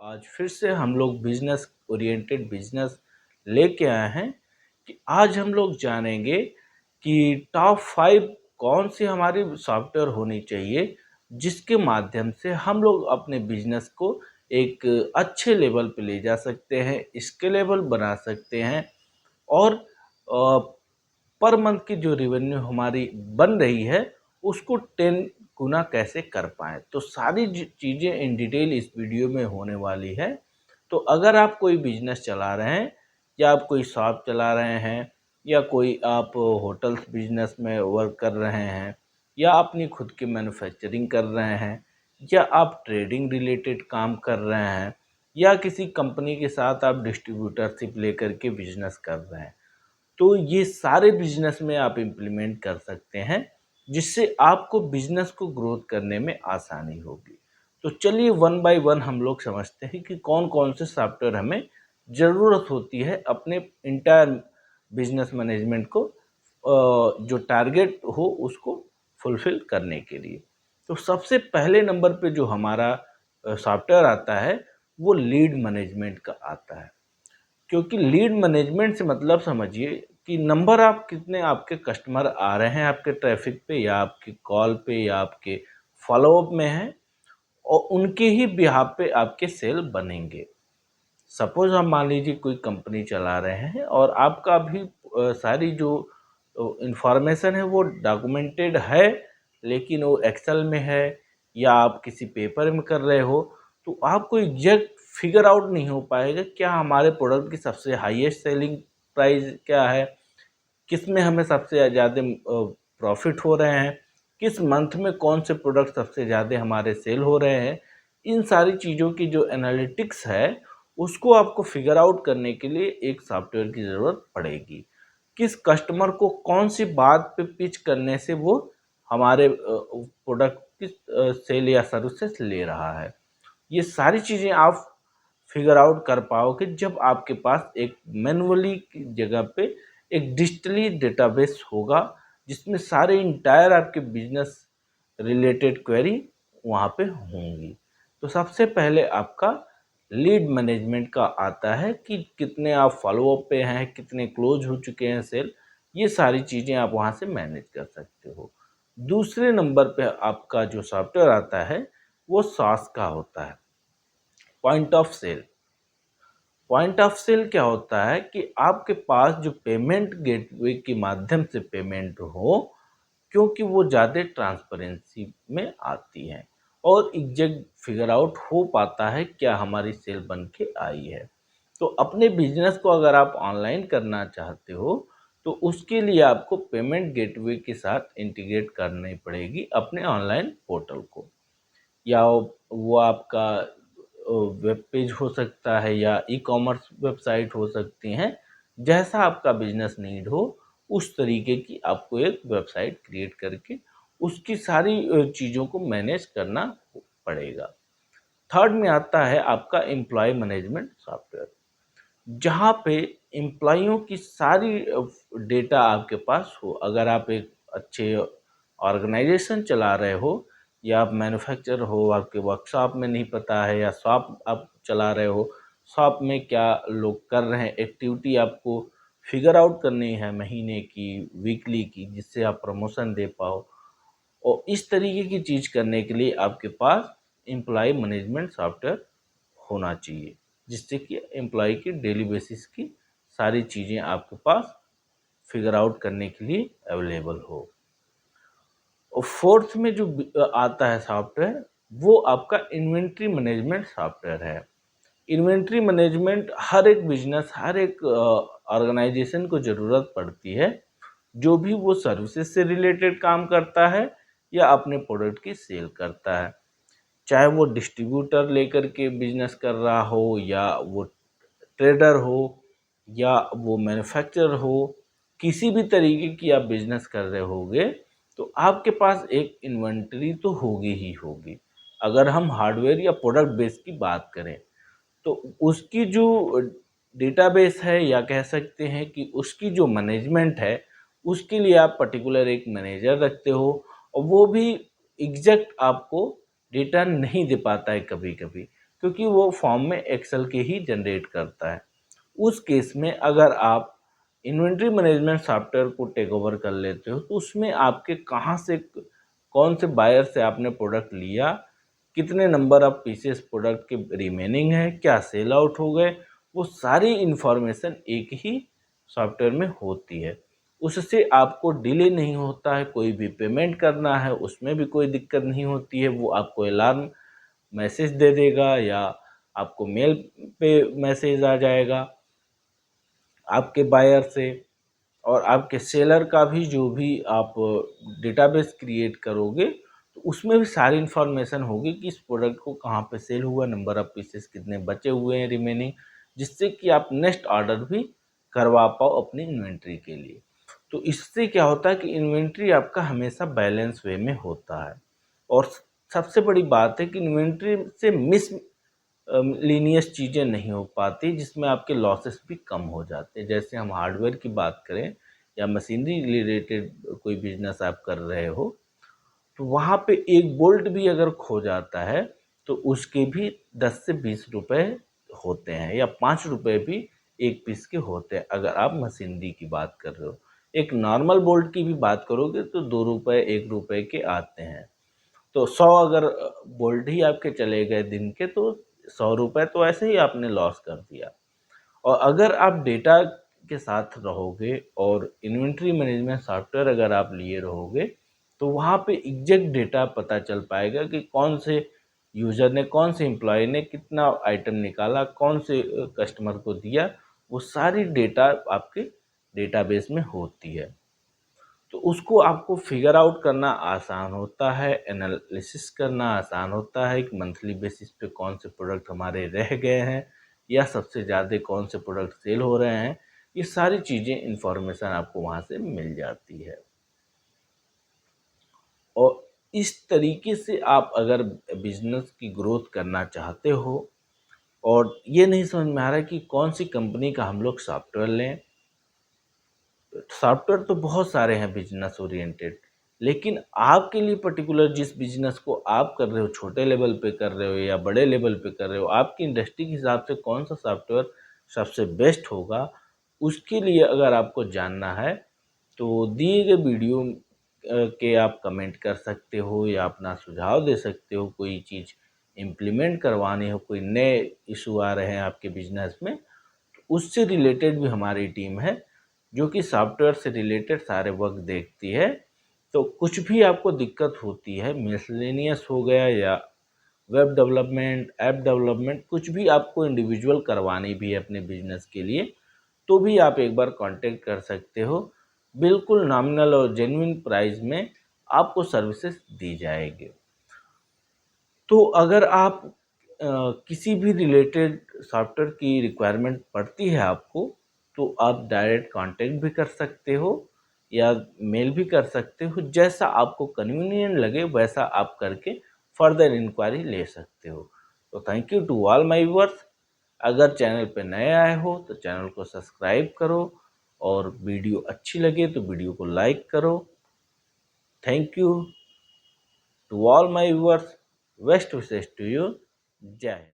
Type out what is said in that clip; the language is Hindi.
आज फिर से हम लोग बिजनेस ओरिएंटेड बिजनेस लेके आए हैं कि आज हम लोग जानेंगे कि टॉप 5 कौन सी हमारी सॉफ्टवेयर होनी चाहिए जिसके माध्यम से हम लोग अपने बिजनेस को एक अच्छे लेवल पे ले जा सकते हैं, स्केलेबल बना सकते हैं और पर मंथ की जो रेवेन्यू हमारी बन रही है उसको 10 गुना कैसे कर पाएँ। तो सारी चीज़ें इन डिटेल इस वीडियो में होने वाली है। तो अगर आप कोई बिजनेस चला रहे हैं या आप कोई शॉप चला रहे हैं या कोई आप होटल्स बिजनेस में वर्क कर रहे हैं या अपनी खुद की मैन्युफैक्चरिंग कर रहे हैं या आप ट्रेडिंग रिलेटेड काम कर रहे हैं या किसी कंपनी के साथ आप डिस्ट्रीब्यूटरशिप लेकर के बिजनेस कर रहे हैं, तो ये सारे बिजनेस में आप इम्प्लीमेंट कर सकते हैं जिससे आपको बिजनेस को ग्रोथ करने में आसानी होगी। तो चलिए वन बाय वन हम लोग समझते हैं कि कौन कौन से सॉफ्टवेयर हमें ज़रूरत होती है अपने इंटायर बिजनेस मैनेजमेंट को जो टारगेट हो उसको फुलफिल करने के लिए। तो सबसे पहले नंबर पे जो हमारा सॉफ्टवेयर आता है वो लीड मैनेजमेंट का आता है। क्योंकि लीड मैनेजमेंट से मतलब समझिए कि नंबर आप कितने आपके कस्टमर आ रहे हैं आपके ट्रैफिक पे या आपकी कॉल पे या आपके फॉलोअप में हैं और उनके ही बिहाफ पे आपके सेल बनेंगे। सपोज हम मान लीजिए कोई कंपनी चला रहे हैं और आपका भी सारी जो इंफॉर्मेशन है वो डॉक्यूमेंटेड है लेकिन वो एक्सेल में है या आप किसी पेपर में कर रहे हो, तो आपको एग्जैक्ट फिगर आउट नहीं हो पाएगा क्या हमारे प्रोडक्ट की सबसे हाईएस्ट सेलिंग प्राइस क्या है, किस में हमें सबसे ज़्यादा प्रॉफिट हो रहे हैं, किस मंथ में कौन से प्रोडक्ट सबसे ज़्यादा हमारे सेल हो रहे हैं। इन सारी चीज़ों की जो एनालिटिक्स है उसको आपको फिगर आउट करने के लिए एक सॉफ्टवेयर की ज़रूरत पड़ेगी। किस कस्टमर को कौन सी बात पे पिच करने से वो हमारे प्रोडक्ट की सेल या सर्विसेज ले रहा है, ये सारी चीज़ें आप फिगर आउट कर पाओगे जब आपके पास एक मैनुअली की जगह पे एक डिजिटली डेटाबेस होगा जिसमें सारे इंटायर आपके बिजनेस रिलेटेड क्वेरी वहाँ पे होंगी। तो सबसे पहले आपका लीड मैनेजमेंट का आता है कि कितने आप फॉलोअप पे हैं, कितने क्लोज हो चुके हैं सेल, ये सारी चीज़ें आप वहाँ से मैनेज कर सकते हो। दूसरे नंबर पे आपका जो सॉफ्टवेयर आता है वो सॉस का होता है, point of sale. Point of sale क्या होता है कि आपके पास जो पेमेंट गेटवे के माध्यम से पेमेंट हो, क्योंकि वो ज़्यादा ट्रांसपेरेंसी में आती है और एग्जैक्ट फिगर आउट हो पाता है क्या हमारी सेल बन के आई है। तो अपने बिजनेस को अगर आप ऑनलाइन करना चाहते हो तो उसके लिए आपको पेमेंट गेटवे के साथ इंटीग्रेट करनी पड़ेगी अपने ऑनलाइन पोर्टल को, या वो आपका वेब पेज हो सकता है या ई कॉमर्स वेबसाइट हो सकती हैं। जैसा आपका बिजनेस नीड हो उस तरीके की आपको एक वेबसाइट क्रिएट करके उसकी सारी चीज़ों को मैनेज करना पड़ेगा। थर्ड में आता है आपका एम्प्लॉय मैनेजमेंट सॉफ्टवेयर, जहाँ पे एम्प्लॉइयों की सारी डेटा आपके पास हो। अगर आप एक अच्छे ऑर्गेनाइजेशन चला रहे हो या आप मैन्युफैक्चर हो, आपके वर्कशॉप में नहीं पता है या शॉप आप चला रहे हो, शॉप में क्या लोग कर रहे हैं एक्टिविटी आपको फिगर आउट करनी है महीने की, वीकली की, जिससे आप प्रमोशन दे पाओ। और इस तरीके की चीज़ करने के लिए आपके पास एम्प्लॉय मैनेजमेंट सॉफ्टवेयर होना चाहिए जिससे कि एम्प्लॉय की डेली बेसिस की सारी चीज़ें आपके पास फिगर आउट करने के लिए अवेलेबल हो। और फोर्थ में जो आता है सॉफ्टवेयर वो आपका इन्वेंट्री मैनेजमेंट सॉफ्टवेयर है। इन्वेंट्री मैनेजमेंट हर एक बिजनेस, हर एक ऑर्गेनाइजेशन को ज़रूरत पड़ती है जो भी वो सर्विसेज से रिलेटेड काम करता है या अपने प्रोडक्ट की सेल करता है। चाहे वो डिस्ट्रीब्यूटर लेकर के बिजनेस कर रहा हो या वो ट्रेडर हो या वो मैन्युफैक्चरर हो, किसी भी तरीके की आप बिजनेस कर रहे होगे तो आपके पास एक इन्वेंटरी तो होगी ही होगी। अगर हम हार्डवेयर या प्रोडक्ट बेस की बात करें तो उसकी जो डेटाबेस है या कह सकते हैं कि उसकी जो मैनेजमेंट है उसके लिए आप पर्टिकुलर एक मैनेजर रखते हो और वो भी एग्जैक्ट आपको डेटा नहीं दे पाता है कभी कभी। क्योंकि वो फॉर्म में एक्सेल के ही जनरेट करता है। उस केस में अगर आप इन्वेंट्री मैनेजमेंट सॉफ्टवेयर को टेक ओवर कर लेते हो तो उसमें आपके कहाँ से कौन से बायर से आपने प्रोडक्ट लिया, कितने नंबर ऑफ पीसेस प्रोडक्ट के रिमेनिंग है, क्या सेल आउट हो गए, वो सारी इन्फॉर्मेशन एक ही सॉफ्टवेयर में होती है। उससे आपको डिले नहीं होता है, कोई भी पेमेंट करना है उसमें भी कोई दिक्कत नहीं होती है। वो आपको अलार्म मैसेज दे देगा या आपको मेल पे मैसेज आ जाएगा आपके बायर से। और आपके सेलर का भी जो भी आप डेटाबेस क्रिएट करोगे तो उसमें भी सारी इन्फॉर्मेशन होगी कि इस प्रोडक्ट को कहाँ पे सेल हुआ, नंबर ऑफ पीसेस कितने बचे हुए हैं रिमेनिंग, जिससे कि आप नेक्स्ट ऑर्डर भी करवा पाओ अपनी इन्वेंट्री के लिए। तो इससे क्या होता है कि इन्वेंट्री आपका हमेशा बैलेंस वे में होता है। और सबसे बड़ी बात है कि इन्वेंट्री से मिस लीनियस चीज़ें नहीं हो पाती जिसमें आपके लॉसेस भी कम हो जाते हैं। जैसे हम हार्डवेयर की बात करें या मशीनरी रिलेटेड कोई बिजनेस आप कर रहे हो तो वहाँ पे एक बोल्ट भी अगर खो जाता है तो उसके भी 10 से 20 रुपए होते हैं या 5 रुपए भी एक पीस के होते हैं अगर आप मशीनरी की बात कर रहे हो। एक नॉर्मल बोल्ट की भी बात करोगे तो 2 रुपए 1 रुपए के आते हैं। तो 100 अगर बोल्ट ही आपके चले गए दिन के तो 100 रुपए तो ऐसे ही आपने लॉस कर दिया। और अगर आप डेटा के साथ रहोगे और इन्वेंट्री मैनेजमेंट सॉफ्टवेयर अगर आप लिए रहोगे तो वहाँ पे एग्जैक्ट डेटा पता चल पाएगा कि कौन से यूज़र ने, कौन से एम्प्लॉय ने कितना आइटम निकाला, कौन से कस्टमर को दिया, वो सारी डेटा आपके डेटाबेस में होती है। तो उसको आपको फिगर आउट करना आसान होता है, एनालिसिस करना आसान होता है कि मंथली बेसिस पे कौन से प्रोडक्ट हमारे रह गए हैं या सबसे ज़्यादा कौन से प्रोडक्ट सेल हो रहे हैं। ये सारी चीज़ें इन्फॉर्मेशन आपको वहाँ से मिल जाती है। और इस तरीके से आप अगर बिजनेस की ग्रोथ करना चाहते हो और ये नहीं समझ में आ रहा है कि कौन सी कंपनी का हम लोग सॉफ्टवेयर लें, सॉफ्टवेयर तो बहुत सारे हैं बिजनेस ओरिएंटेड, लेकिन आपके लिए पर्टिकुलर जिस बिजनेस को आप कर रहे हो, छोटे लेवल पे कर रहे हो या बड़े लेवल पे कर रहे हो, आपकी इंडस्ट्री के हिसाब से कौन सा सॉफ्टवेयर सबसे बेस्ट होगा, उसके लिए अगर आपको जानना है तो दिए गए वीडियो के आप कमेंट कर सकते हो या अपना सुझाव दे सकते हो। कोई चीज़ इम्प्लीमेंट करवानी हो, कोई नए इशू आ रहे हैं आपके बिजनेस में, उससे रिलेटेड भी हमारी टीम है जो कि सॉफ्टवेयर से रिलेटेड सारे वर्क देखती है। तो कुछ भी आपको दिक्कत होती है, मिसलेनियस हो गया या वेब डेवलपमेंट, ऐप डेवलपमेंट, कुछ भी आपको इंडिविजुअल करवानी भी है अपने बिजनेस के लिए, तो भी आप एक बार कांटेक्ट कर सकते हो। बिल्कुल नॉमिनल और जेन्युइन प्राइस में आपको सर्विसेज दी जाएगी। तो अगर आप किसी भी रिलेटेड सॉफ्टवेयर की रिक्वायरमेंट पड़ती है आपको, तो आप डायरेक्ट कांटेक्ट भी कर सकते हो या मेल भी कर सकते हो। जैसा आपको कन्वीनियंट लगे वैसा आप करके फर्दर इंक्वायरी ले सकते हो। तो thank you to all my viewers. अगर चैनल पे नए आए हो तो चैनल को सब्सक्राइब करो और वीडियो अच्छी लगे तो वीडियो को लाइक करो। Thank you to all my viewers. Best wishes to you. जय हिंद।